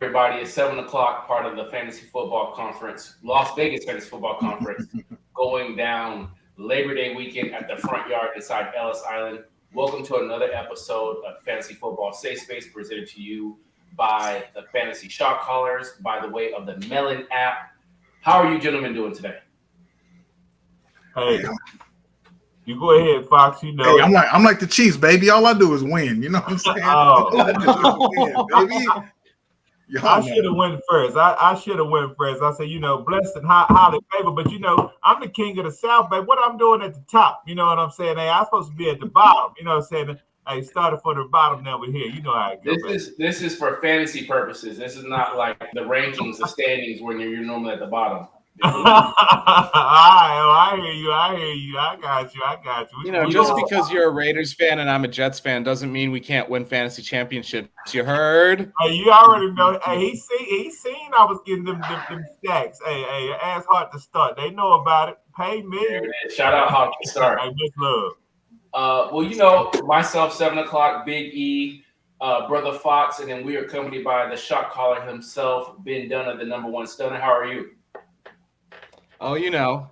Everybody, it's 7 o'clock, part of the Fantasy Football Conference, Las Vegas Fantasy Football Conference, going down Labor Day weekend at the front yard inside Ellis Island. Welcome to another episode of Fantasy Football Safe Space, presented to you by the Fantasy Shot Callers by the way of the Melon app. How are you gentlemen doing today? Hey, you go ahead, Fox. You know, hey, I'm like the Chiefs, baby. All I do is win. You know what I'm saying? All I do is win, baby. I should have went first. I should have went first. I said, blessed and highly favored. But I'm the king of the South, baby. What I'm doing at the top, you know what I'm saying? Hey, I'm supposed to be at the bottom. You know what I'm saying? I started from the bottom, now we're here. You know how it goes. This is for fantasy purposes. This is not like the rankings, the standings when you're normally at the bottom. I hear you. I got you. Just because you're a Raiders fan and I'm a Jets fan doesn't mean we can't win fantasy championships. You heard? Hey, you already know. Hey, he seen I was getting them stacks. Hey, ass hard to start. They know about it. Pay me. There it is. Shout out Hawk to start. Hey, much love. Myself, 7 o'clock, Big E, Brother Fox, and then we are accompanied by the shot caller himself, Ben Dunner, the number one stunner. How are you? Oh,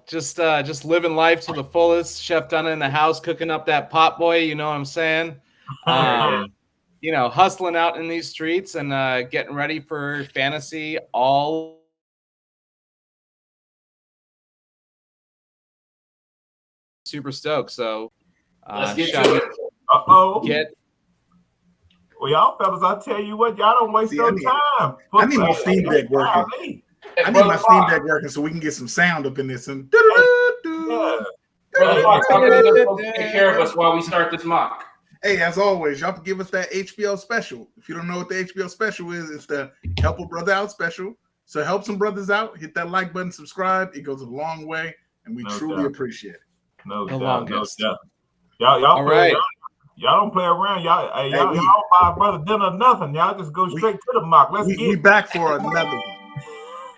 just living life to the fullest. Chef Dunner in the house, cooking up that pot boy. You know what I'm saying? Hustling out in these streets and getting ready for fantasy. All super stoked. So let's get to it. Uh-oh. Well, y'all fellas, I tell you what, y'all don't waste no time. I need my Steam Deck working. I need my Steam Deck working so we can get some sound up in this. And Brother Fox, take care of us while we start this mock. Hey, as always, y'all can give us that HBO special. If you don't know what the HBO special is, it's the Help a Brother Out special. So help some brothers out. Hit that like button, subscribe. It goes a long way, and we truly appreciate it. No doubt. Y'all all right. Y'all don't play around. Y'all don't buy Brother Dinner nothing. Y'all just go straight to the mock. We back for another one.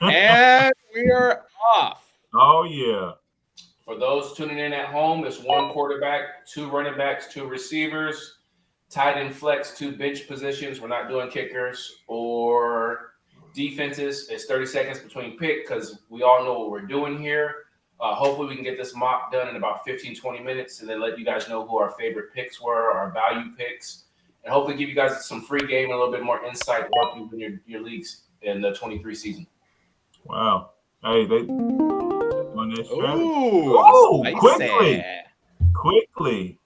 And we are off. Oh, yeah. For those tuning in at home, it's one quarterback, two running backs, two receivers, tight end flex, two bench positions. We're not doing kickers or defenses. It's 30 seconds between pick because we all know what we're doing here. Hopefully we can get this mock done in about 15, 20 minutes and then let you guys know who our favorite picks were, our value picks, and hopefully give you guys some free game and a little bit more insight to help you win your leagues in the 23 season. Wow. Hey, they on this quickly.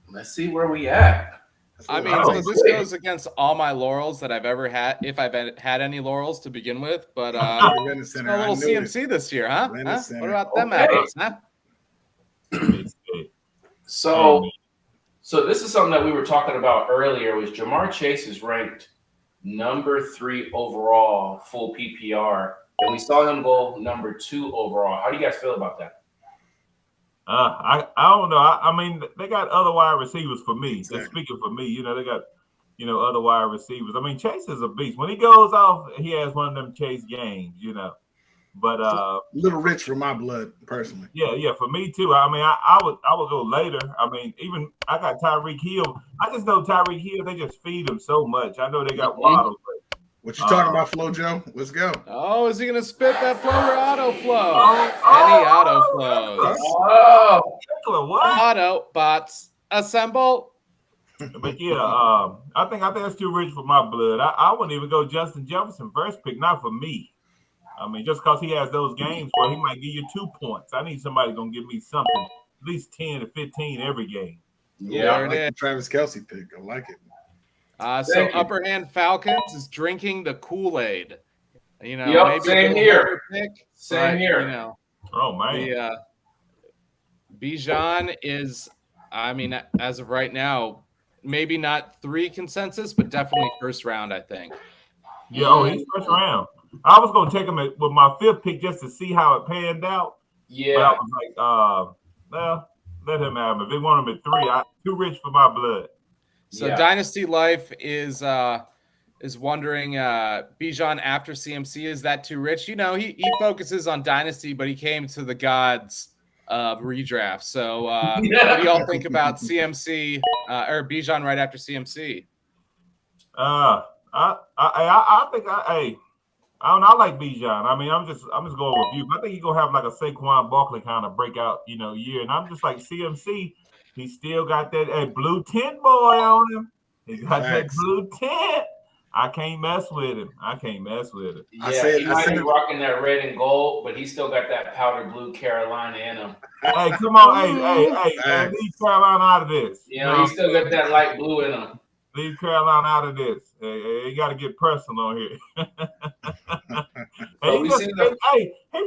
Let's see where we at. I mean, so this goes against all my laurels that I've ever had, if I've had any laurels to begin with. But a little CMC this year, huh? What about them apples, huh? So this is something that we were talking about earlier. Was Jamar Chase is ranked number 3 overall full PPR, and we saw him go number 2 overall. How do you guys feel about that? I don't know. I mean, they got other wide receivers for me. Exactly. They're speaking for me. They got, other wide receivers. I mean, Chase is a beast. When he goes off, he has one of them Chase games, But a little rich for my blood, personally. Yeah, for me too. I mean, I would go later. I mean, even I got Tyreek Hill. I just know Tyreek Hill. They just feed him so much. I know they got Waddle. What you talking about, Flo Joe? Let's go. Oh, is he gonna spit that flow or auto flow? Any auto flows? What? Auto bots assemble. But yeah, I think that's too rich for my blood. I wouldn't even go Justin Jefferson first pick, not for me. I mean, just because he has those games where he might give you 2 points. I need somebody gonna give me something, at least 10 to 15 every game. Yeah, I like the Travis Kelce pick. I like it. So Upper Hand Falcons is drinking the Kool-Aid. Yep, same here. Same here. Oh man. The Bijan is, I mean, as of right now, maybe not 3 consensus, but definitely first round, I think. Yeah, he's first round. I was gonna take him with my 5th pick just to see how it panned out. Yeah. But I was like, let him have him. If they want him at 3, too rich for my blood. So Dynasty Life is wondering Bijan after CMC, is that too rich? He focuses on Dynasty, but he came to the gods of redraft. So what do y'all think about CMC or Bijan right after CMC? I I think I don't know. I like Bijan. I mean, I'm just going with you. But I think he's gonna have like a Saquon Barkley kind of breakout, year. And I'm just like CMC. He still got that blue tint boy on him. He got that blue tint. I can't mess with him. Yeah, he might be rocking that red and gold, but he still got that powder blue Carolina in him. Hey, come on, hey, leave Carolina out of this. He still got that light blue in him. Leave Carolina out of this. Hey, you got to get personal here. He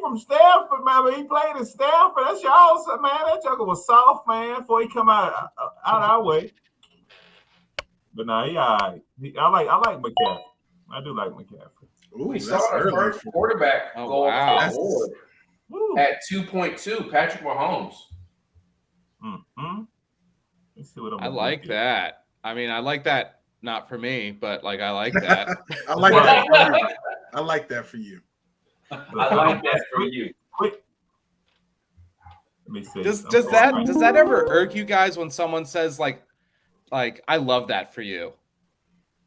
from Stanford, man. He played in Stanford. That's y'all, man. That joker was soft, man, before he come out our way. But no, he all right. I like McCaffrey. I do like McCaffrey. Ooh, we saw our first quarterback go off the board at 2.2, Patrick Mahomes. Mm-hmm. Let's see what I like that. I mean, I like that. Not for me, but like I like that. I like that for you. I like that for you. I like that for you. Let me see. Does that ever irk you guys when someone says like I love that for you?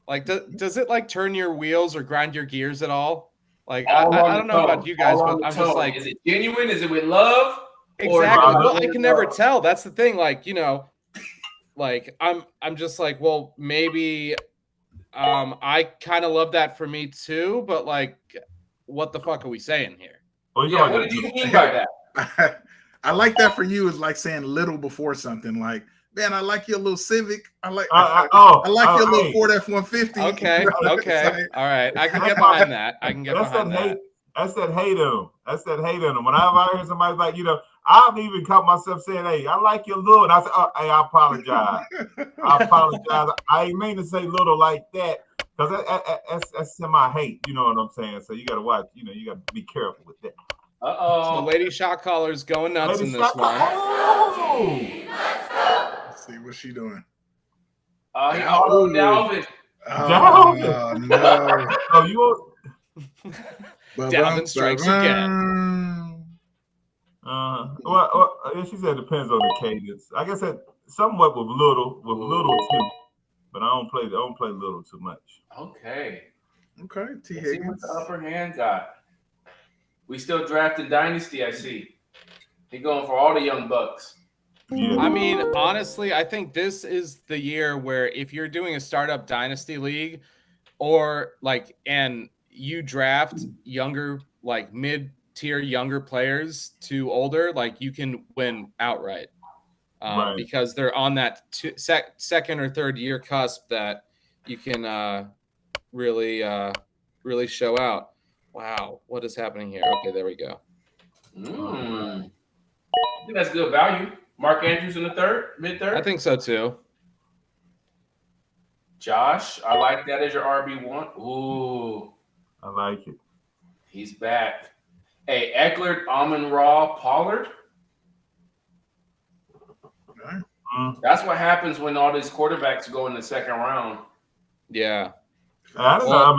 Like does it like turn your wheels or grind your gears at all? Like I don't know about you guys, but I'm just like, is it genuine? Is it with love? Exactly. Well, I can never tell. That's the thing. Like, like I'm just like, well, maybe I kind of love that for me too, but like, what the fuck are we saying here? What did you mean by that? I like that for you is like saying little before something. Like, man, I like your little Civic. I like your little Ford F-150. Okay. All right. I can get behind that. That's that hate on him. Whenever I hear somebody like, I've even caught myself saying, hey, I like your little. And I said, oh, hey, I apologize. I ain't mean to say little like that. Because that's semi-hate. You know what I'm saying? So you got to watch. You got to be careful with that. So the lady shot caller's going nuts in this one. Let's see what's she doing. He autoed Dalvin. Dalvin. No. Oh, you. Dalvin strikes again. Well, she said it depends on the cadence. I guess that somewhat with little too, but I don't play little too much. Okay. T. Let's see what the upper hand got. We still drafting Dynasty, I see. He going for all the young bucks. Yeah. I mean, honestly, I think this is the year where if you're doing a startup Dynasty league or like, and you draft younger, like mid-tier younger players to older, like you can win outright Right. because they're on that second or third year cusp that you can really show out. Wow, what is happening here? Okay, there we go. I think that's good value. Mark Andrews in the mid-third? I think so too. Josh, I like that as your RB1. Ooh. I like it. He's back. Hey, Eckler, Amon-Ra, Pollard. Okay. That's what happens when all these quarterbacks go in the second round. Yeah. I don't know.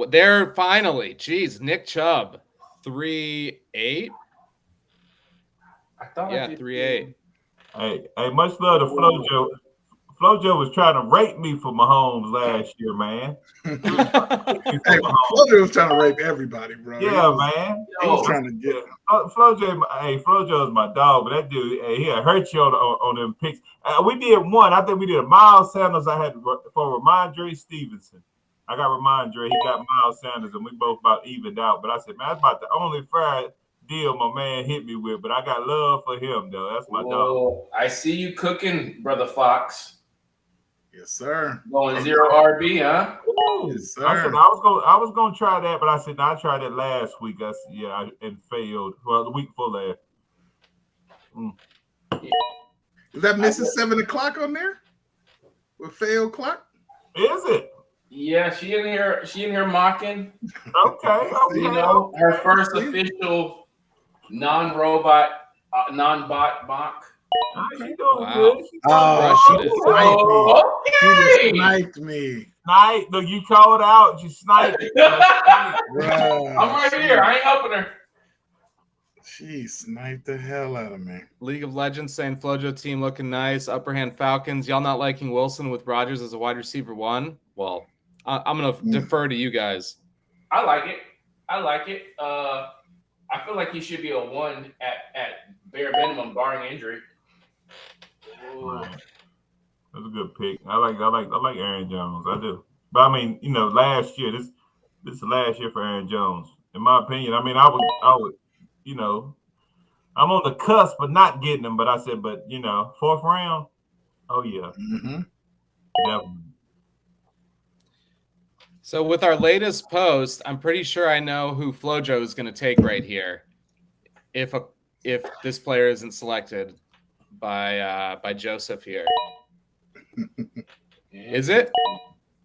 They're finally, geez, Nick Chubb, 3.8. I thought 3.8. Hey, much love to FloJo. FloJo was trying to rape me for Mahomes last year, man. Hey, FloJo was trying to rape everybody, bro. Yeah, man. He was trying to get FloJo is my dog, but that dude, he hurt you on them picks. We did one. I think we did a Miles Sanders. I had for Ramondre Stevenson. I got Ramondre. He got Miles Sanders, and we both about evened out. But I said, man, that's about the only fair deal my man hit me with. But I got love for him, though. That's my dog. I see you cooking, Brother Fox. Yes, sir. Going 0 RB, huh? Yes, sir. I was gonna try that, but I said, no, I tried that last week. And failed. Well, the week before last. Is that missing 7 o'clock on there? With failed clock? Is it? Yeah, she in here mocking. Okay. Her first official non-robot, non-bot mock. She doing good. She just sniped me. Look, you called out. You sniped. I'm right here. I ain't helping her. She sniped the hell out of me. League of Legends saying Flojo team looking nice. Upper hand Falcons. Y'all not liking Wilson with Rodgers as a wide receiver 1? Well, I'm going to defer to you guys. I like it. I feel like he should be a 1 at bare minimum, barring injury. Right. That's a good pick. I like Aaron Jones. I do. But I mean, last year, this is the last year for Aaron Jones. In my opinion, I mean, I would, I'm on the cusp of not getting him, but I said, fourth round, oh yeah, definitely. So with our latest post, I'm pretty sure I know who Flojo is going to take right here, if this player isn't selected by Joseph here. Is it?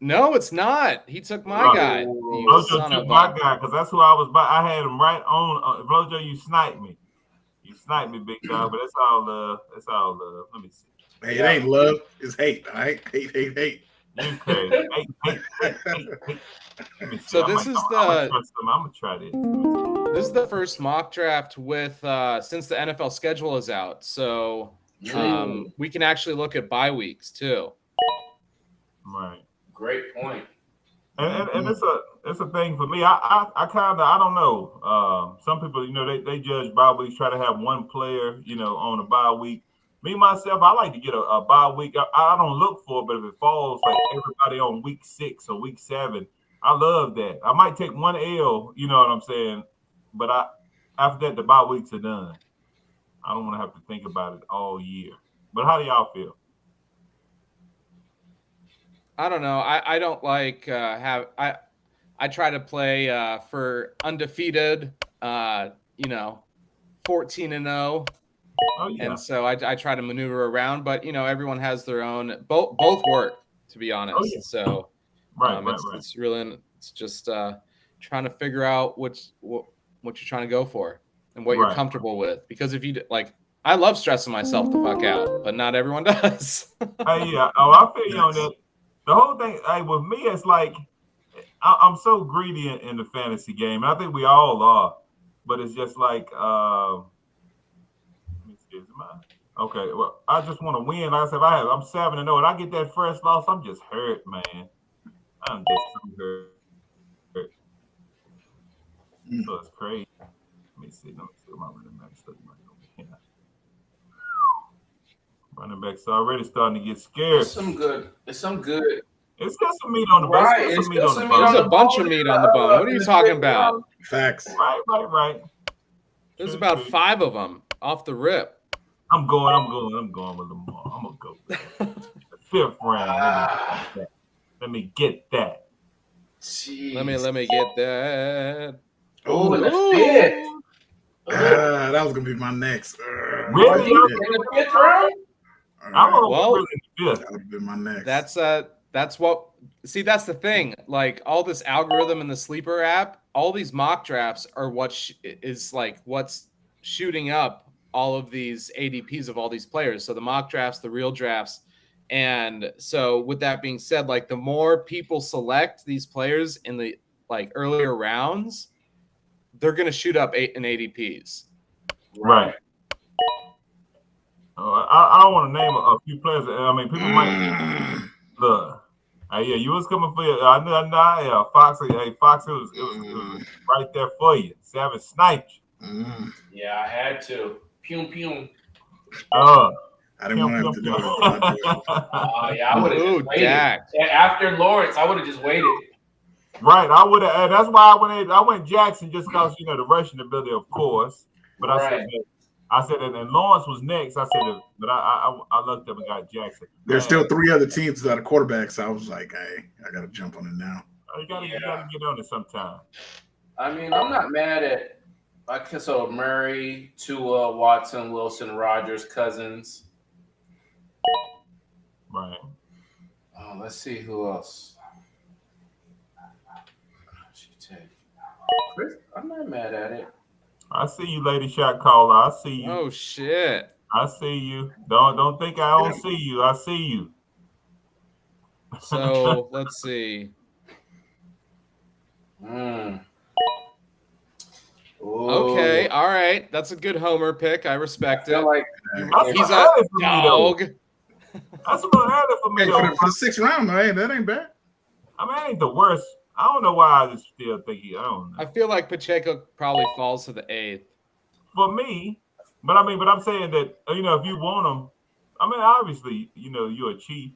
No, it's not. He took my guy. Flojo took my guy because that's who I was. I had him right on. Flojo, you sniped me. You sniped me, big dog. But that's all love. That's all love. Let me see. Hey, it ain't love. It's hate. All right, hate. You crazy? Hate. So I'm gonna try this. This is the first mock draft with since the NFL schedule is out. So we can actually look at bye weeks too. Right. Great point. And it's a thing for me. I don't know. Some people, they judge bye weeks, try to have one player, on a bye week. Me myself, I like to get a bye week. I don't look for it, but if it falls like everybody on week 6 or week 7, I love that. I might take one L, you know what I'm saying? But after that, the bye weeks are done. I don't want to have to think about it all year. But how do y'all feel? I don't know. I don't like I try to play for undefeated 14-0. Oh, yeah. And so I try to maneuver around, but everyone has their own both work, to be honest. Oh, yeah. So it's really just trying to figure out what you're trying to go for and what you're comfortable with. Because if you I love stressing myself the fuck out, but not everyone does. Yeah. Oh, I feel you on that. The whole thing, with me, it's like I'm so greedy in the fantasy game, and I think we all are. But it's just like, let me see, is mine? Okay. Well, I just want to win. Like I said, I'm 7-0, and I get that first loss, I'm just hurt, man. I'm just so hurt. So it's crazy. Let me see what my running backs look like over here. Running backs already starting to get scared. It's some good. It's got some meat on the bone. Right. There's a bunch of meat on the bone. What are you talking about? Facts. Right. There's about 5 of them off the rip. I'm going with them all. I'm gonna go with the 5th round. Let me get that. Jeez. Let me get that. Oh, the 5th. That was gonna be my next. Really? In the 5th round? I'm gonna Well, in the 5th. That would be my next. That's what. See, that's the thing. Like all this algorithm in the Sleeper app, all these mock drafts are what's shooting up all of these ADPs of all these players. So the mock drafts, the real drafts. And so with that being said, like the more people select these players in the earlier rounds, they're going to shoot up in ADPs. Right. I don't want to name a few players. I mean, people might look. Yeah, you was coming for you. I know. Yeah, Fox. Hey, Fox. It was right there for you. Savage sniped you. Yeah, I had to. Pum. I didn't want to have to do it. Yeah, I would have just waited. After Lawrence, I would have just waited. Right, I would have. That's why I went Jackson just because the rushing ability, of course. But I said that, and Lawrence was next. I said, but I looked up and got Jackson. There's still 3 other teams that are quarterbacks. So I was like, hey, I got to jump on it now. You gotta get on it sometime. I mean, I'm not mad at Murray, Tua, Watson, Wilson, Rodgers, Cousins. Right. Oh, let's see who else. Chris, I'm not mad at it. I see you, lady shot caller. I see you. Oh shit! I see you. Don't think I don't see you. I see you. So let's see. Okay, all right. That's a good homer pick. I respect it. Like he's a dog. That's a little early for me. Hey, though. for the 6th round, though, hey, that ain't bad. I mean, it ain't the worst. I don't know why I just still think I don't know. I feel like Pacheco probably falls to the 8th. For me, but I'm saying that, if you want him, I mean, obviously, you're a chief,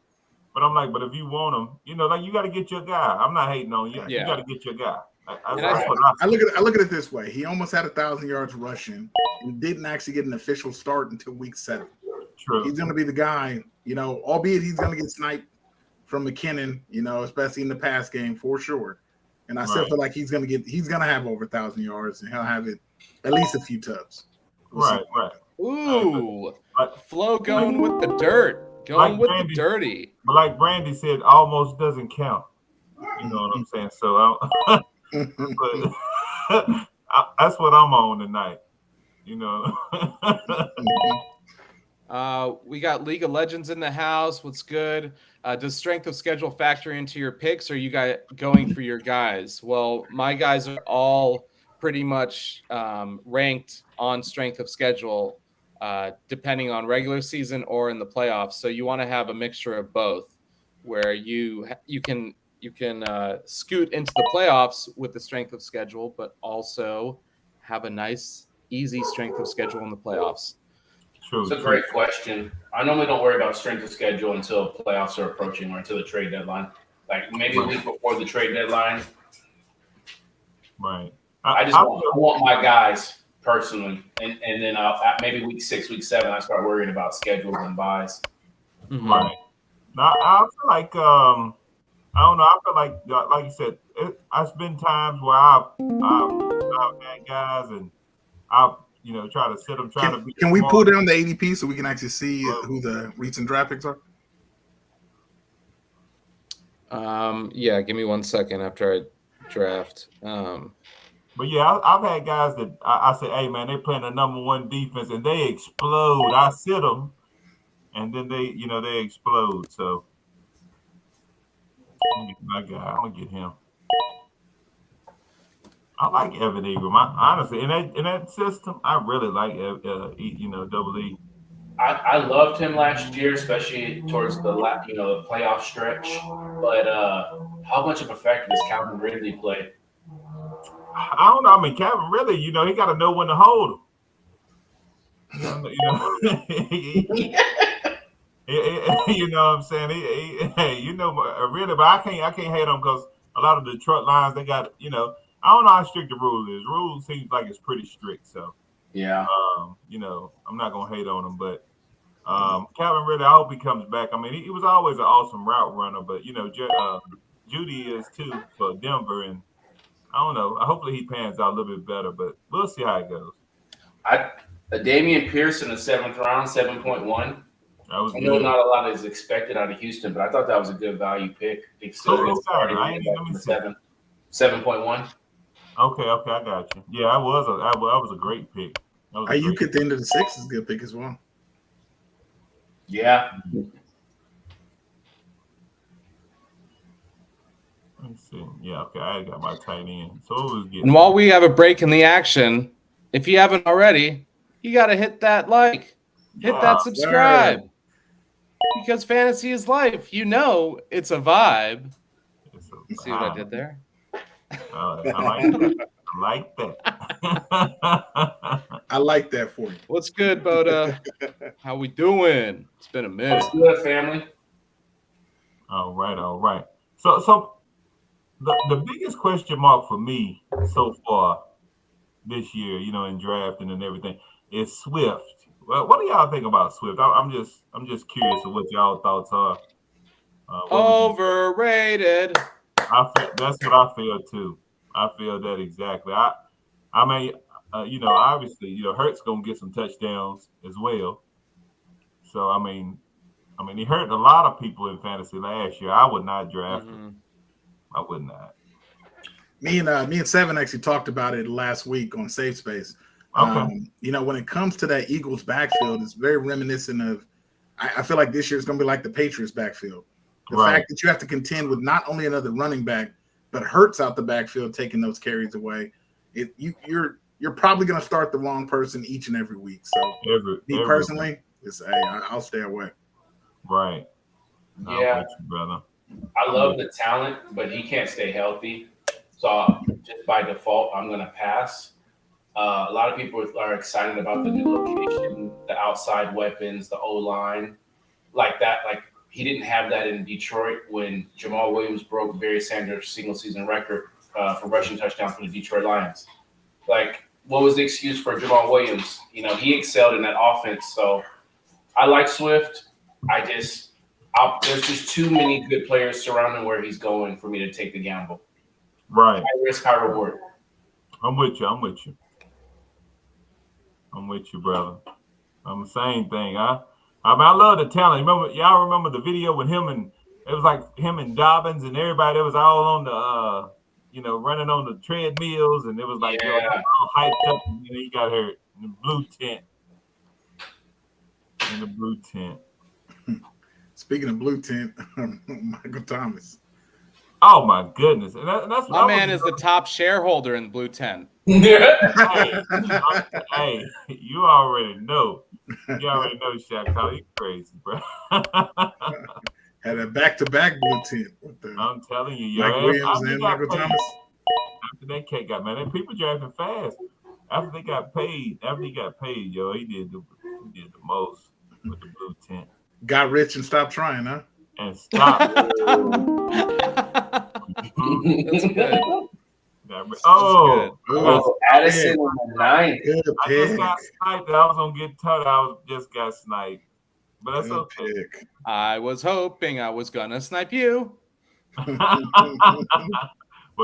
but I'm like, but if you want him, like you got to get your guy. I'm not hating on you. Yeah. You got to get your guy. I look at it this way. He almost had 1,000 yards rushing and didn't actually get an official start until week 7. True. He's going to be the guy, albeit he's going to get sniped from McKinnon, especially in the pass game for sure. And I still feel like he's going to have over 1,000 yards and he'll have it at least a few tubs. Right. Ooh, Flo going with the dirt, going with the dirty. But like Brandy said, almost doesn't count. You know what I'm saying? So that's what I'm on tonight. We got League of Legends in the house. What's good? Does strength of schedule factor into your picks, or are you guys going for your guys? Well, my guys are all pretty much ranked on strength of schedule, depending on regular season or in the playoffs. So you want to have a mixture of both, where you can scoot into the playoffs with the strength of schedule, but also have a nice, easy strength of schedule in the playoffs. True. It's a great question. I normally don't worry about strength of schedule until playoffs are approaching or until the trade deadline. Like maybe a week before the trade deadline. Right. I want my guys personally, and then maybe week 6, week 7, I start worrying about schedules and buys. Mm-hmm. Right. Now I feel like I don't know. I feel like you said, I've been times where I've had guys and I've try to sit them. Can we pull down the ADP so we can actually see who the recent draft picks are? Yeah, give me 1 second after I draft. But yeah, I've had guys that I say, hey man, they playing the number 1 defense and they explode. I sit them, and then they explode. So my guy, I'm gonna get him. I like Evan Ingram. Honestly, in that system, I really like Double E. I loved him last year, especially towards the the playoff stretch. But how much of a factor does Calvin Ridley play? I don't know. I mean, Calvin Ridley, he got to know when to hold him. You know what I'm saying? Really, but I can't hate him because a lot of the Detroit Lions, they got I don't know how strict the rule is. Rule seems like it's pretty strict. So, yeah. I'm not going to hate on him. But Calvin Ridley, I hope he comes back. I mean, he was always an awesome route runner. But, Judy is too for Denver. And I don't know. Hopefully he pans out a little bit better. But we'll see how it goes. Damian Pierce in the 7th round, 7.1. I know not a lot is expected out of Houston, but I thought that was a good value pick. It's still starting in 7.1. Okay, I got you. Yeah, that was a great pick. Ayuk at the end of the 6th is a good pick as well. Yeah. Let's see. Yeah, okay, I got my tight end. So it was good. And while we have a break in the action, if you haven't already, you got to hit that like, hit that subscribe. Because fantasy is life. It's a vibe. See what I did there? I like that. I like that for you. What's good, Boda? How we doing? It's been a minute. What's good, family? All right. So the biggest question mark for me so far this year, in drafting and everything, is Swift. Well, what do y'all think about Swift? I'm just curious of what y'all thoughts are. Overrated. That's what I feel too. I feel that exactly. I mean, obviously, Hurts gonna get some touchdowns as well. So I mean, he hurt a lot of people in fantasy last year. I would not draft him. I would not. Me and Seven actually talked about it last week on Safe Space. Okay. When it comes to that Eagles backfield, it's very reminiscent of. I feel like this year is going to be like the Patriots backfield. The fact that you have to contend with not only another running back, but Hurts out the backfield taking those carries away. You're you're probably going to start the wrong person each and every week. So, me personally, I'll stay away. Right. Yeah, brother. I love the talent, but he can't stay healthy. So just by default, I'm going to pass. A lot of people are excited about the new location, the outside weapons, the O-line, like that. Like he didn't have that in Detroit when Jamal Williams broke Barry Sanders' single-season record for rushing touchdowns for the Detroit Lions. Like, what was the excuse for Jamal Williams? You know, he excelled in that offense. So I like Swift. There's just too many good players surrounding where he's going for me to take the gamble. Right. High risk, high reward. I'm with you, brother. I'm the same thing. I love the talent. Y'all remember the video with him and it was like him and Dobbins and everybody that was all on the running on the treadmills and it was like all hyped up and he got hurt in the blue tent. Speaking of blue tent, Michael Thomas. Oh my goodness! And that's my man is the top shareholder in the blue tent. Hey, you already know. Shaq. You crazy, bro. Had a back-to-back blue tent. I'm telling you, Mike Williams and Michael Thomas. After that cat got man, people drafting fast. After he got paid, he did the most with the blue tent. Got rich and stopped trying, huh? And stop. That's good. Addison on the 9. I just got sniped. I was gonna get touched. Just got sniped, but that's okay. Pick. I was hoping I was gonna snipe you. Well,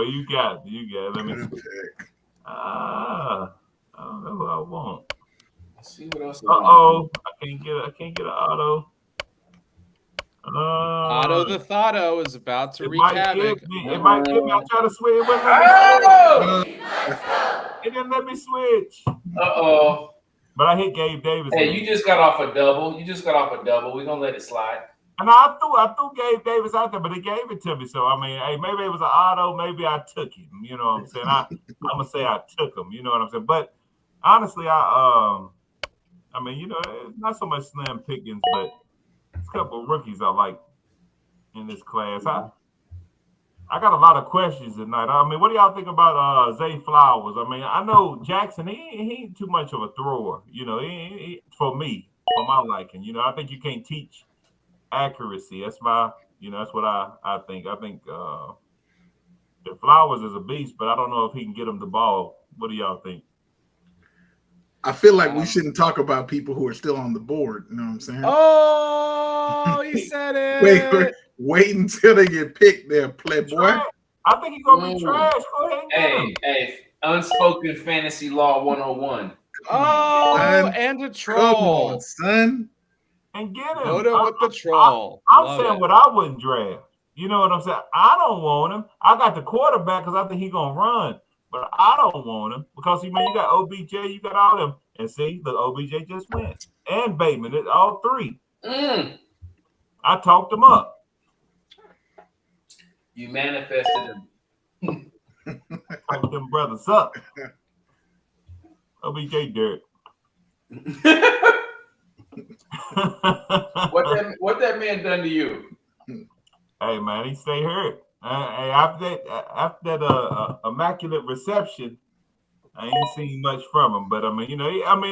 you got it. Let me see. I don't know who I want. Let's see what else. I can't get an auto. Otto the Thotto is about to wreak havoc. It might give me. I try to switch. It didn't let me switch. But I hit Gabe Davis. Hey, you just got off a double. We're gonna let it slide. And I threw Gabe Davis out there, but he gave it to me. So I mean, hey, maybe it was an auto. Maybe I took him. You know what I'm saying? I'm gonna say I took him. You know what I'm saying? But honestly, I mean, it's not so much Slim Pickens, but it's a couple of rookies I like in this class. I got a lot of questions tonight. I mean, what do y'all think about Zay Flowers? I mean, I know Jackson, he ain't too much of a thrower, he for me, for my liking. I think you can't teach accuracy. That's that's what I think. I think the Flowers is a beast, but I don't know if he can get him the ball. What do y'all think? I feel like we shouldn't talk about people who are still on the board. You know what I'm saying? Oh, he said it. Wait until they get picked there, playboy. I think he's going to be trash. Go ahead and Hey, unspoken fantasy law 101. Oh, son, and a troll. Come on, son. And get him. Vote with the troll. I'm saying what I wouldn't draft. You know what I'm saying? I don't want him. I got the quarterback because I think he's going to run. But I don't want him because you got OBJ, you got all them, and see, the OBJ just went, and Bateman, all three. I talked them up. You manifested them. Talked them brothers up. OBJ dirt. What that man done to you? Hey man, he stay hurt. After that immaculate reception, I ain't seen much from him. But I mean,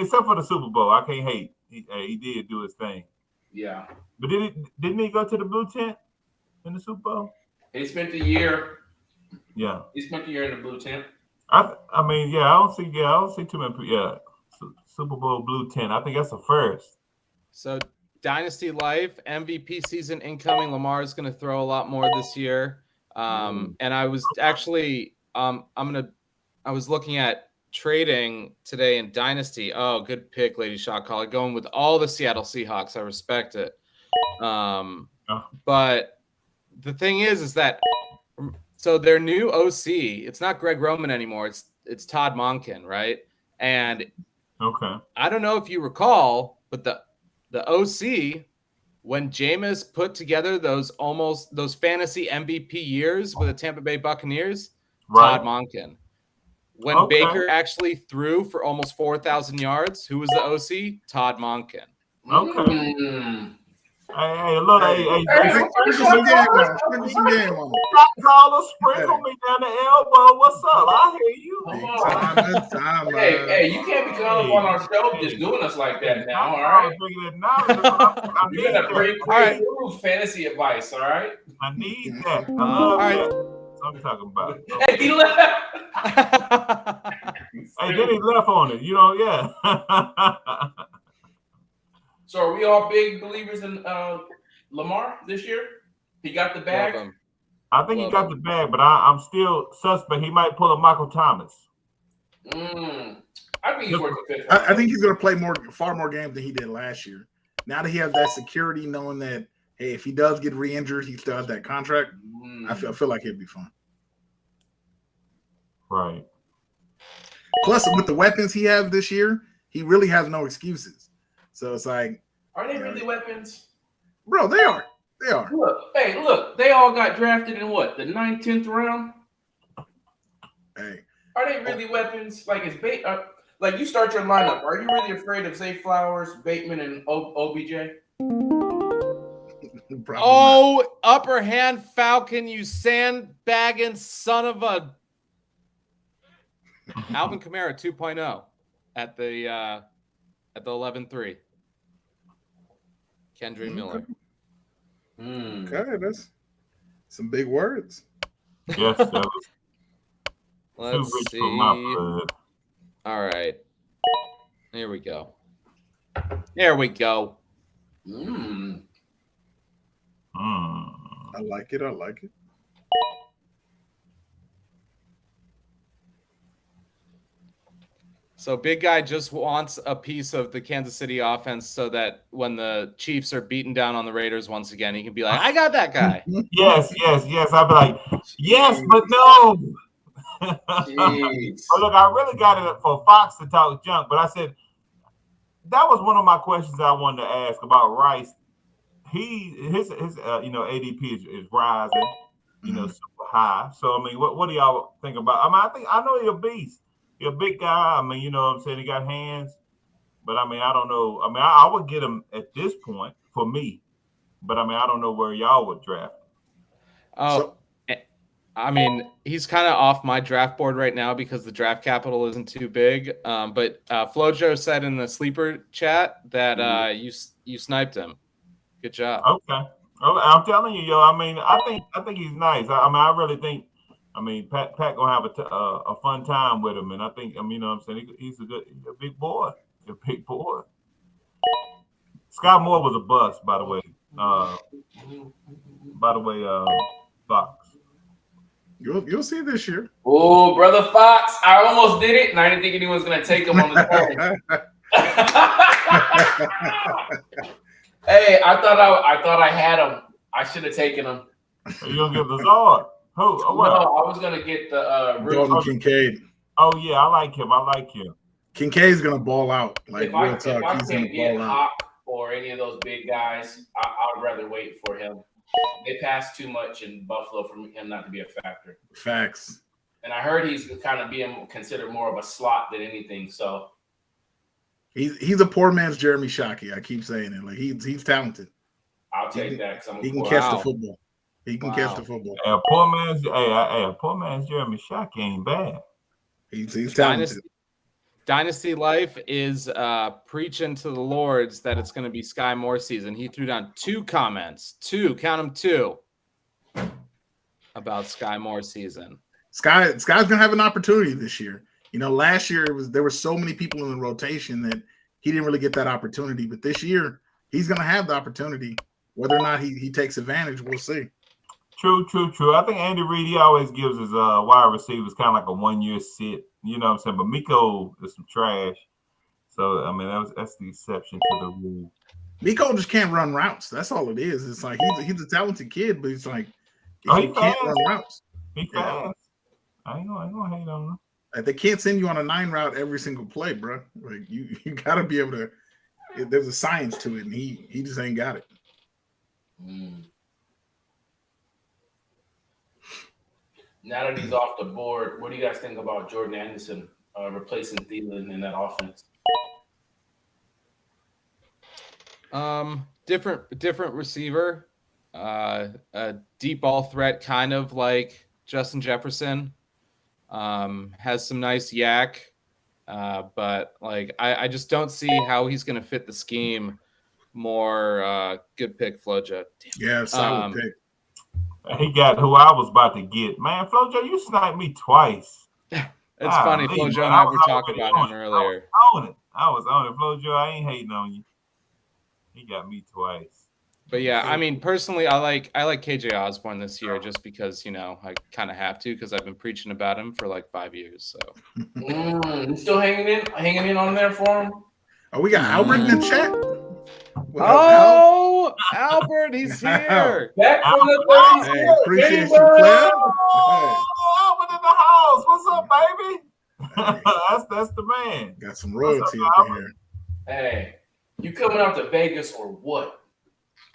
except for the Super Bowl, I can't hate. He did do his thing. Yeah. But didn't he go to the blue tent in the Super Bowl? He spent the year. Yeah. He spent the year in the blue tent. I don't see too many. Yeah, Super Bowl blue tent. I think that's the first. So Dynasty Life MVP season incoming. Lamar is going to throw a lot more this year. And I was actually, I was looking at trading today in Dynasty. Oh, good pick, Lady Shot Caller. Going with all the Seattle Seahawks. I respect it. But the thing is that so their new OC, it's not Greg Roman anymore. It's Todd Monken, right? And okay, I don't know if you recall, but the OC, when Jameis put together those fantasy MVP years with the Tampa Bay Buccaneers, right. Todd Monken. When Baker actually threw for almost 4,000 yards, who was the OC? Todd Monken. Okay. Hey, look, sprinkle some game on. Sprinkle some game on. Caller, sprinkle me down the elbow. What's up? I hear you. Hey, you can't be coming up on our show just doing us like that now, all right? You got a pretty cool fantasy advice, all right? I need that. I love that. I'm talking about. Hey, he left. Hey, then he left on it. You know, yeah. So are we all big believers in Lamar this year? He got the bag? I think he got the bag, but I'm still suspect. He might pull a Michael Thomas. I think he's worth the fit. I think he's going to play far more games than he did last year. Now that he has that security, knowing that, hey, if he does get re-injured, he still has that contract. I feel like he'll be fine. Right. Plus, with the weapons he has this year, he really has no excuses. So it's like, are they really weapons? Bro, they are. They are. Look, they all got drafted in what, the 9th, 10th round? Hey. Are they really weapons? Like, like you start your lineup, are you really afraid of Zay Flowers, Bateman, and OBJ? Oh, upper hand Falcon, you sandbagging son of a Alvin Kamara 2.0 at the 11-3. Kendra Miller. Okay, that's some big words. Yes, that was Let's see. All right. Here we go. There we go. I like it. I like it. So big guy just wants a piece of the Kansas City offense so that when the Chiefs are beaten down on the Raiders once again, he can be like, I got that guy. Yes. I'll be like, yes, but no. But look, I really got it for Fox to talk junk, but I said that was one of my questions I wanted to ask about Rice. His ADP is rising, super high. So I mean, what do y'all think about? I know he's a beast. He's a big guy. I mean, you know what I'm saying? He got hands, but I mean, I don't know. I mean, I would get him at this point for me, but I mean, I don't know where y'all would draft. I mean, he's kind of off my draft board right now because the draft capital isn't too big. But Flojo said in the sleeper chat that you sniped him. Good job. Okay, I'm telling you, I mean, I think he's nice. I really think. I mean, Pat gonna have a fun time with him, and I think, you know what I'm saying, he's a big boy. A big boy. Sky Moore was a bust, by the way. Fox. You'll see this year. Oh, brother Fox, I almost did it, and I didn't think anyone was gonna take him on the phone. Hey, I thought I had him. I should have taken him. You gonna give Lazard? Who? Oh, what? No, I was gonna get the Dalton Kincaid. Oh yeah, I like him. Kincaid's gonna ball out. Like if real I talk, he's can't gonna get ball out. Hawk or any of those big guys, I'd rather wait for him. They pass too much in Buffalo for him not to be a factor. Facts. And I heard he's kind of being considered more of a slot than anything. So he's a poor man's Jeremy Shockey. I keep saying it. Like he's talented. I'll take that. He can catch the football. He can catch the football. A poor man's Jeremy Shockey ain't bad. He's talented. Dynasty Life is preaching to the Lords that it's going to be Sky Moore season. He threw down 2 comments, count them 2, about Sky Moore season. Sky's going to have an opportunity this year. You know, last year there were so many people in the rotation that he didn't really get that opportunity. But this year, he's going to have the opportunity. Whether or not he takes advantage, we'll see. True. I think Andy Reid, he always gives his wide receivers kind of like a 1-year sit. You know what I'm saying? But Miko is some trash. So, I mean, that's the exception to the rule. Miko just can't run routes. That's all it is. It's like he's a talented kid, but it's like he can't run routes. He fast. I ain't gonna hate on him. Like, they can't send you on a 9 route every single play, bro. Like you got to be able to. There's a science to it, and he just ain't got it. Now that he's off the board, what do you guys think about Jordan Anderson replacing Thielen in that offense? Different receiver, a deep ball threat, kind of like Justin Jefferson. Has some nice yak, but like I just don't see how he's going to fit the scheme. More good pick, Flojo. Yeah, solid pick. He got who I was about to get. Man, Flojo, you sniped me twice. It's funny. Flojo and I were talking about him earlier. I was on it. Flojo, I ain't hating on you. He got me twice. But yeah, I mean, personally, I like KJ Osborne this year just because, you know, I kind of have to because I've been preaching about him for like 5 years. So You still hanging in on there for him? Oh, we got Albert in the chat. Albert, he's here. Back from the Hey, appreciate you, Claire. Albert in the house. What's up, baby? that's the man. Got some royalty up in here. Hey, you coming out to Vegas or what?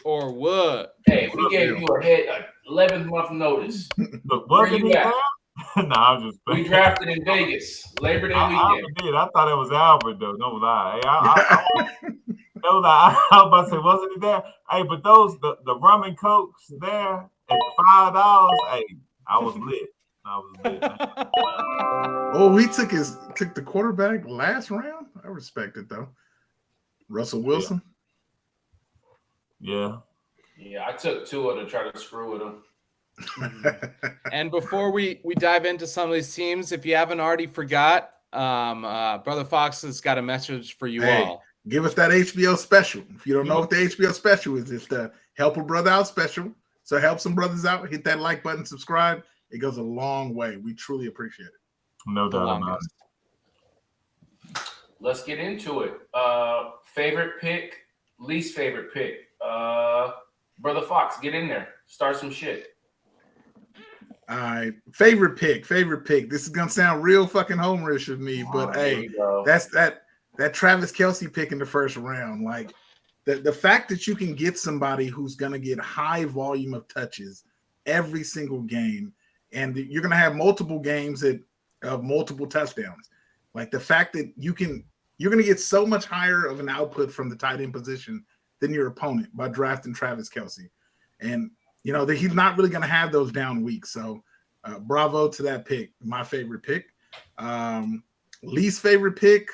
Or what? Hey, we gave you a 11th month notice. Look, wasn't he there? No, I'm just. We drafted in Vegas, Labor Day weekend. I thought it was Albert though. No lie. No lie. I was about to say, wasn't he there? Hey, but the rum and cokes there at $5. Hey, I was lit. Oh, he took the quarterback last round. I respect it though. Russell Wilson. Yeah. Yeah, I took Tua to try to screw with him. And before we dive into some of these teams, if you haven't already forgot, Brother Fox has got a message for you all. Give us that HBO special. If you don't know what the HBO special is, it's the Help a Brother Out special. So help some brothers out. Hit that like button, subscribe. It goes a long way. We truly appreciate it. No doubt about it. Let's get into it. Favorite pick, least favorite pick. Brother Fox, get in there. Start some shit. All right. Favorite pick. This is gonna sound real fucking homerish of me, but hey, that's that Travis Kelce pick in the first round. Like the fact that you can get somebody who's gonna get high volume of touches every single game, and you're gonna have multiple games of multiple touchdowns. Like the fact that you're gonna get so much higher of an output from the tight end position than your opponent by drafting Travis Kelce. And you know that he's not really going to have those down weeks. So bravo to that pick. My favorite pick. Least favorite pick.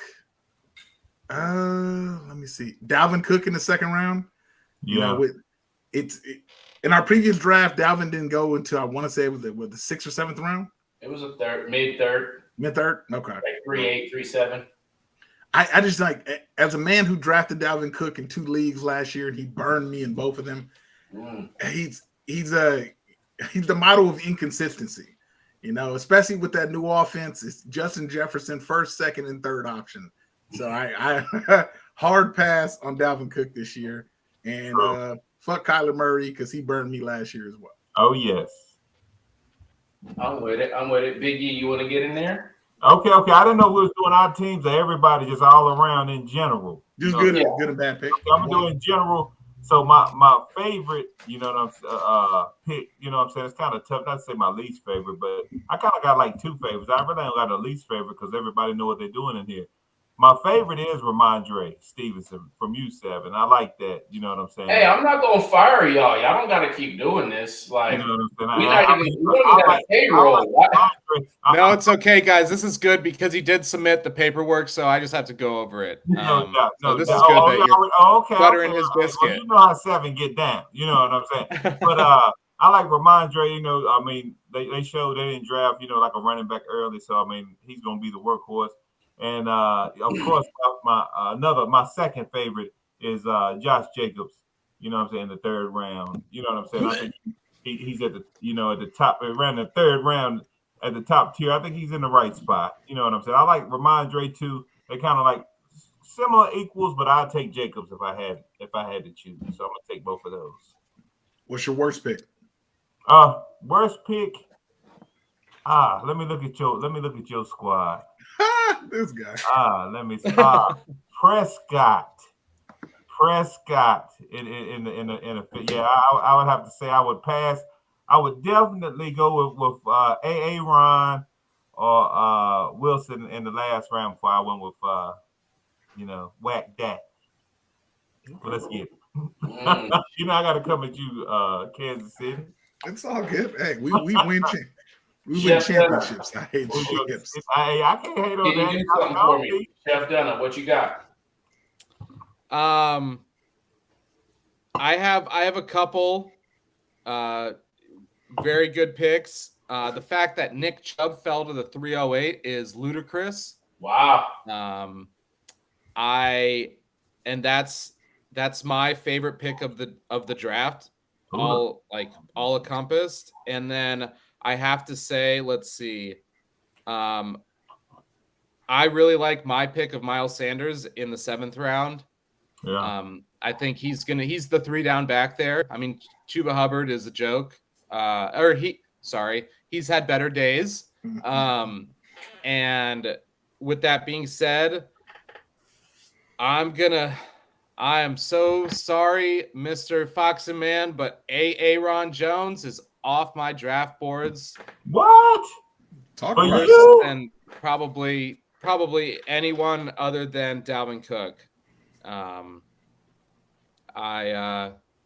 Let me see. Dalvin Cook in the second round. Yeah. You know, in our previous draft, Dalvin didn't go until I want to say it was the 6th or 7th round. It was a mid-third. Mid-third? Okay. Like 3.8, 3.7. I just like, as a man who drafted Dalvin Cook in 2 leagues last year, and he burned me in both of them. He's the model of inconsistency, you know, especially with that new offense. It's Justin Jefferson, first, second, and third option. So I hard pass on Dalvin Cook this year, and fuck Kyler Murray because he burned me last year as well. Oh yes, I'm with it. Big E, you want to get in there? Okay. I didn't know we was doing our teams or everybody just all around in general. Just good and bad pick. Okay, I'm doing general. So my favorite, you know what I'm pick, you know what I'm saying? It's kind of tough not to say my least favorite, but I kind of got like 2 favorites. I really don't got a least favorite because everybody know what they're doing in here. My favorite is Ramondre Stevenson from UCF, and I like that. You know what I'm saying? Hey, I'm not gonna fire y'all. Y'all don't gotta keep doing this. Like, you know what I'm saying? we don't even have a payroll. No, it's okay, guys. This is good because he did submit the paperwork, so I just have to go over it. So this is good that you're buttering his biscuit. Well, you know how 7 get down. You know what I'm saying? But I like Ramondre. You know, I mean, they showed they didn't draft, you know, like a running back early, so I mean, he's gonna be the workhorse. And of course, my second favorite is Josh Jacobs. You know what I'm saying? The 3rd round. You know what I'm saying? I think he's at the top. Around the 3rd round at the top tier. I think he's in the right spot. You know what I'm saying? I like Ramondre too. They kind of like similar equals, but I'd take Jacobs if I had to choose. So I'm gonna take both of those. What's your worst pick? Worst pick. Let me look at your squad. This guy. Let me see. Prescott. In the I would have to say I would pass I would definitely go with A.A. Ron or Wilson in the last round before I went with Whack Dak. Well, let's get it. You know I gotta come at you, Kansas City. It's all good. Hey, we win. We win championships. I hate chips. I can't hate on that. You do something for me, Chef Dunna. What you got? I have a couple very good picks. The fact that Nick Chubb fell to the 308 is ludicrous. Wow. That's my favorite pick of the draft, all encompassed. And then I have to say, let's see. I really like my pick of Miles Sanders in the 7th round. Yeah. I think he's the 3-down back there. I mean, Chuba Hubbard is a joke. He's had better days. And with that being said, I am so sorry, Mr. Fox and Man, but Aaron Jones is off my draft boards. What? Talk about you? And probably anyone other than Dalvin Cook. I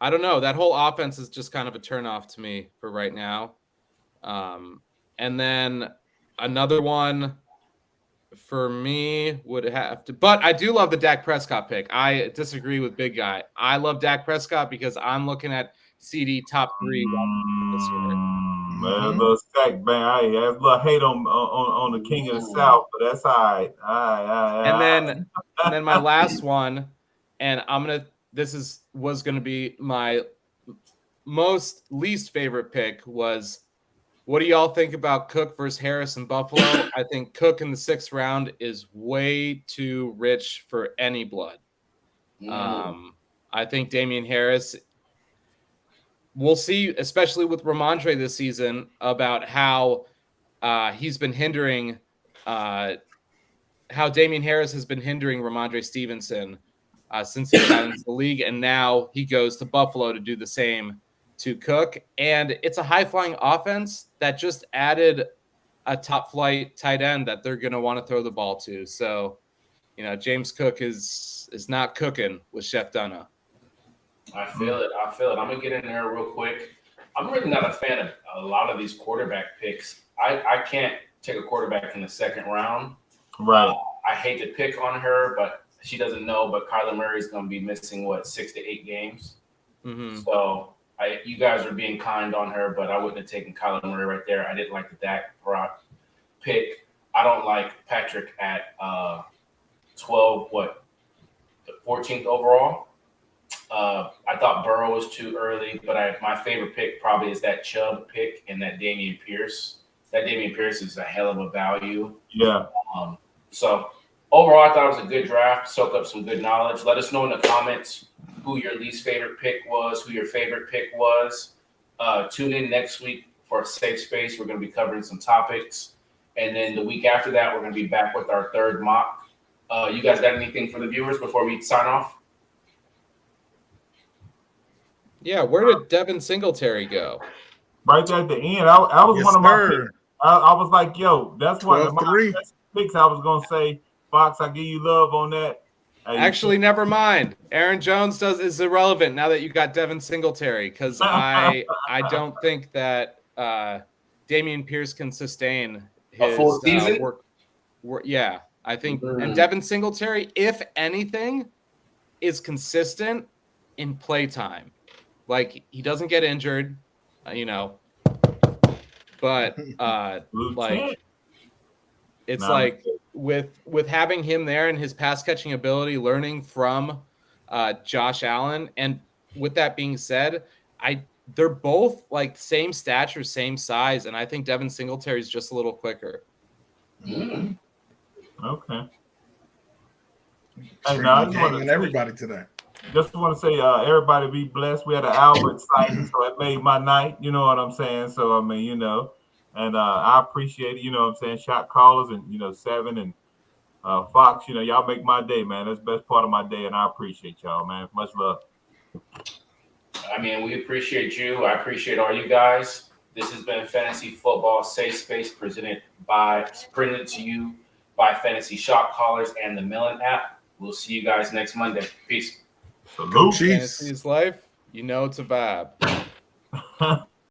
don't know. That whole offense is just kind of a turnoff to me for right now. And then another one for me would have to, but I do love the Dak Prescott pick. I disagree with Big Guy. I love Dak Prescott because I'm looking at CD top 3 this year. Man, a little sack bang. I have a little hate on the King of the South, but that's all right. And then my last one, and was gonna be my least favorite pick was, what do y'all think about Cook versus Harris in Buffalo? I think Cook in the 6th round is way too rich for any blood. I think Damian Harris, we'll see, especially with Ramondre this season, about how he's been hindering, how Damian Harris has been hindering Ramondre Stevenson since he got into the league, and now he goes to Buffalo to do the same to Cook. And it's a high-flying offense that just added a top-flight tight end that they're going to want to throw the ball to. So, James Cook is not cooking with Chef Dunna. I feel it. I'm going to get in there real quick. I'm really not a fan of a lot of these quarterback picks. I can't take a quarterback in the 2nd round. Right. I hate to pick on her, but she doesn't know, but Kyler Murray's going to be missing, 6 to 8 games? Mm-hmm. So you guys are being kind on her, but I wouldn't have taken Kyler Murray right there. I didn't like the Dak Brock pick. I don't like Patrick at 14th overall. I thought Burrow was too early, but my favorite pick probably is that Chubb pick and that Dameon Pierce. That Dameon Pierce is a hell of a value. Yeah. So overall, I thought it was a good draft. Soak up some good knowledge. Let us know in the comments who your least favorite pick was, who your favorite pick was. Tune in next week for a safe space. We're going to be covering some topics. And then the week after that, we're going to be back with our 3rd mock. You guys got anything for the viewers before we sign off? Yeah, where did Devin Singletary go? Right there at the end. I was one of my picks. I was like, yo, that's one of my picks. I was going to say, Fox, I give you love on that. Actually, never mind. Aaron Jones is irrelevant now that you got Devin Singletary, because I don't think that Dameon Pierce can sustain his full season. Yeah, I think, and Devin Singletary, if anything, is consistent in playtime. Like, he doesn't get injured, but it's like with having him there and his pass catching ability, learning from Josh Allen, and with that being said, they're both like same stature, same size, and I think Devin Singletary is just a little quicker. Okay. Hey, now I just want to everybody today. Just want to say, everybody be blessed. We had an Albert sighting, so it made my night. You know what I'm saying? So I mean, and I appreciate it. You know what I'm saying? Shot callers and Seven and Fox. Y'all make my day, man. That's the best part of my day, and I appreciate y'all, man. Much love. I mean, we appreciate you. I appreciate all you guys. This has been Fantasy Football Safe Space presented to you by Fantasy Shot Callers and the Millen app. We'll see you guys next Monday. Peace. Salute. Chiefs. Fantasy's life, you know it's a vibe.